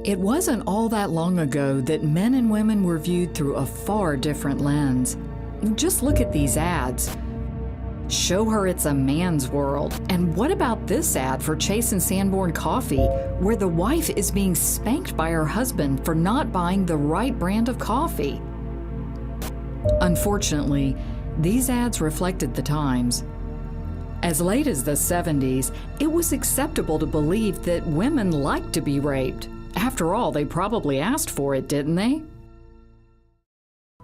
It wasn't all that long ago that men and women were viewed through a far different lens. Just look at these ads. Show her it's a man's world. And what about this ad for Chase and Sanborn Coffee, where the wife is being spanked by her husband for not buying the right brand of coffee? Unfortunately, these ads reflected the times. As late as the 70s, it was acceptable to believe that women liked to be raped. After all, they probably asked for it, didn't they?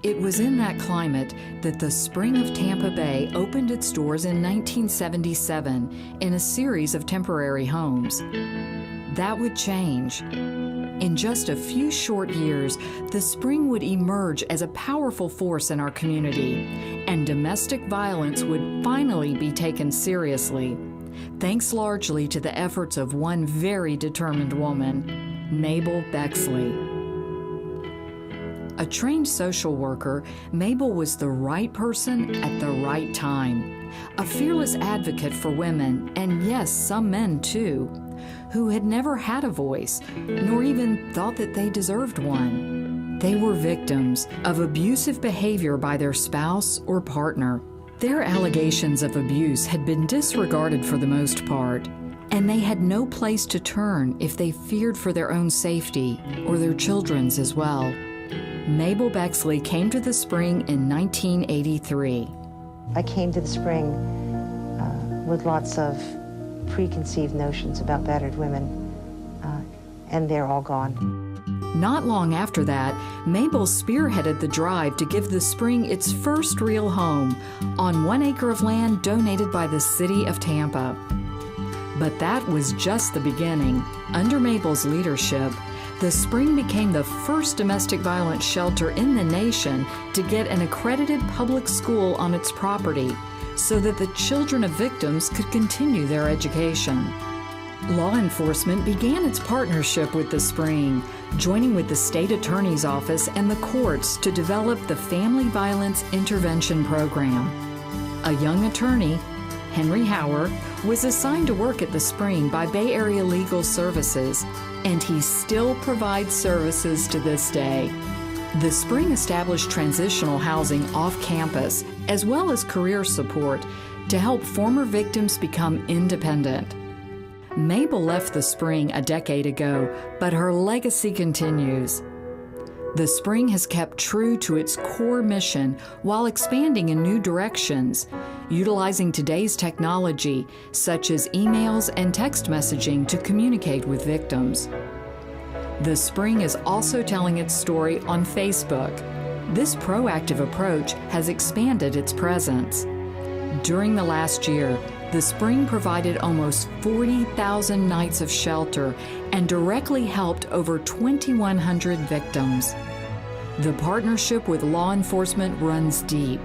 It was in that climate that the Spring of Tampa Bay opened its doors in 1977 in a series of temporary homes. That would change. In just a few short years, the Spring would emerge as a powerful force in our community, and domestic violence would finally be taken seriously, thanks largely to the efforts of one very determined woman, Mabel Bexley. A trained social worker, Mabel was the right person at the right time. A fearless advocate for women, and yes, some men too, who had never had a voice, nor even thought that they deserved one. They were victims of abusive behavior by their spouse or partner. Their allegations of abuse had been disregarded for the most part, and they had no place to turn if they feared for their own safety or their children's as well. Mabel Bexley came to the Spring in 1983. I came to the Spring with lots of preconceived notions about battered women, and they're all gone. Not long after that, Mabel spearheaded the drive to give the Spring its first real home on 1 acre of land donated by the city of Tampa. But that was just the beginning. Under Mabel's leadership, the Spring became the first domestic violence shelter in the nation to get an accredited public school on its property so that the children of victims could continue their education. Law enforcement began its partnership with the Spring, joining with the state attorney's office and the courts to develop the Family Violence Intervention Program. A young attorney, Henry Hauer, was assigned to work at the Spring by Bay Area Legal Services, and he still provides services to this day. The Spring established transitional housing off campus, as well as career support, to help former victims become independent. Mabel left the Spring a decade ago, but her legacy continues. The Spring has kept true to its core mission while expanding in new directions, utilizing today's technology, such as emails and text messaging, to communicate with victims. The Spring is also telling its story on Facebook. This proactive approach has expanded its presence. During the last year, the Spring provided almost 40,000 nights of shelter and directly helped over 2,100 victims. The partnership with law enforcement runs deep.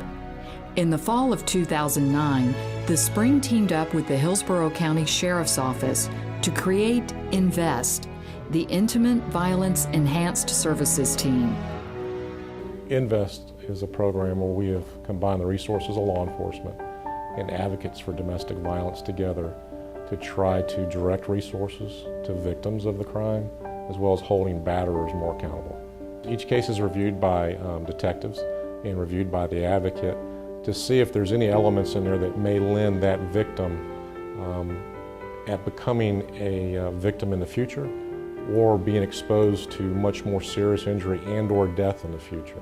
In the fall of 2009, the Spring teamed up with the Hillsborough County Sheriff's Office to create INVEST, the Intimate Violence Enhanced Services Team. INVEST is a program where we have combined the resources of law enforcement and advocates for domestic violence together to try to direct resources to victims of the crime, as well as holding batterers more accountable. Each case is reviewed by detectives and reviewed by the advocate to see if there's any elements in there that may lend that victim at becoming a victim in the future or being exposed to much more serious injury and or death in the future.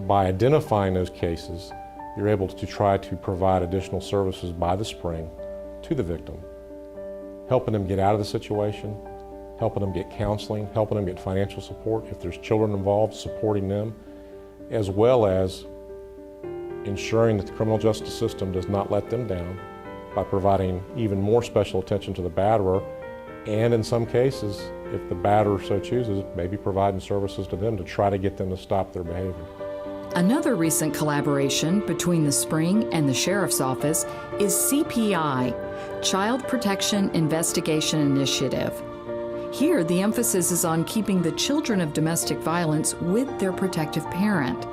By identifying those cases, you're able to try to provide additional services by the Spring to the victim, helping them get out of the situation, helping them get counseling, helping them get financial support. If there's children involved, supporting them, as well as ensuring that the criminal justice system does not let them down by providing even more special attention to the batterer, and in some cases, if the batterer so chooses, maybe providing services to them to try to get them to stop their behavior. Another recent collaboration between the Spring and the Sheriff's Office is CPI, Child Protection Investigation Initiative. Here, the emphasis is on keeping the children of domestic violence with their protective parent.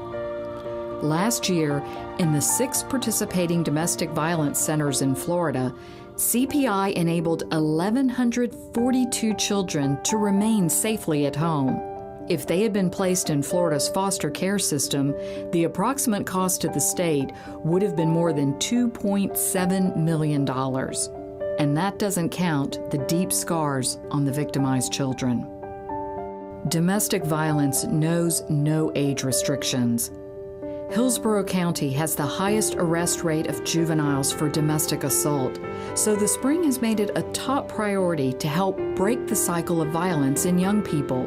Last year, in the 6 participating domestic violence centers in Florida, CPI enabled 1,142 children to remain safely at home. If they had been placed in Florida's foster care system, the approximate cost to the state would have been more than $2.7 million. And that doesn't count the deep scars on the victimized children. Domestic violence knows no age restrictions. Hillsborough County has the highest arrest rate of juveniles for domestic assault, so the spring has made it a top priority to help break the cycle of violence in young people.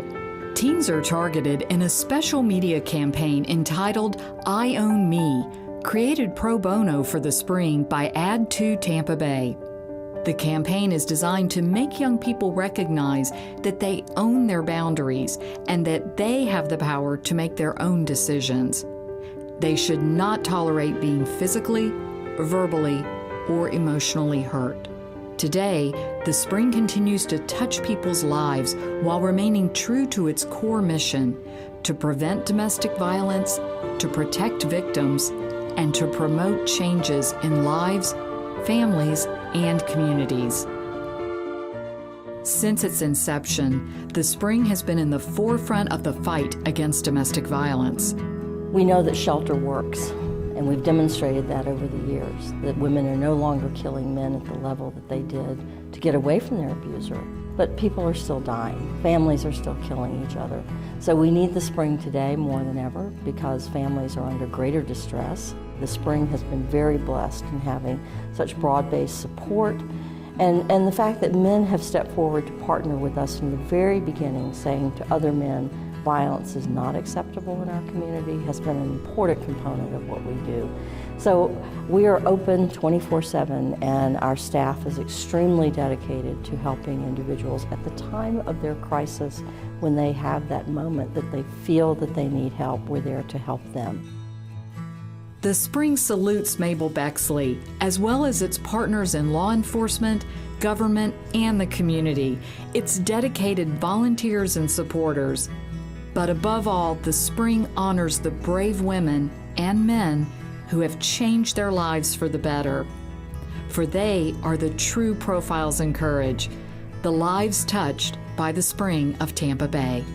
Teens are targeted in a special media campaign entitled I Own Me, created pro bono for the spring by Add to Tampa Bay. The campaign is designed to make young people recognize that they own their boundaries and that they have the power to make their own decisions. They should not tolerate being physically, verbally, or emotionally hurt. Today, the spring continues to touch people's lives while remaining true to its core mission: to prevent domestic violence, to protect victims, and to promote changes in lives, families, and communities. Since its inception, the spring has been in the forefront of the fight against domestic violence. We know that shelter works, and we've demonstrated that over the years, that women are no longer killing men at the level that they did to get away from their abuser. But people are still dying. Families are still killing each other. So we need the spring today more than ever because families are under greater distress. The spring has been very blessed in having such broad-based support, and the fact that men have stepped forward to partner with us from the very beginning, saying to other men, violence is not acceptable in our community, has been an important component of what we do. So we are open 24/7, and our staff is extremely dedicated to helping individuals at the time of their crisis. When they have that moment that they feel that they need help, we're there to help them. The spring salutes Mabel Bexley, as well as its partners in law enforcement, government, and the community, its dedicated volunteers and supporters. But above all, the spring honors the brave women and men who have changed their lives for the better. For they are the true profiles in courage, the lives touched by the spring of Tampa Bay.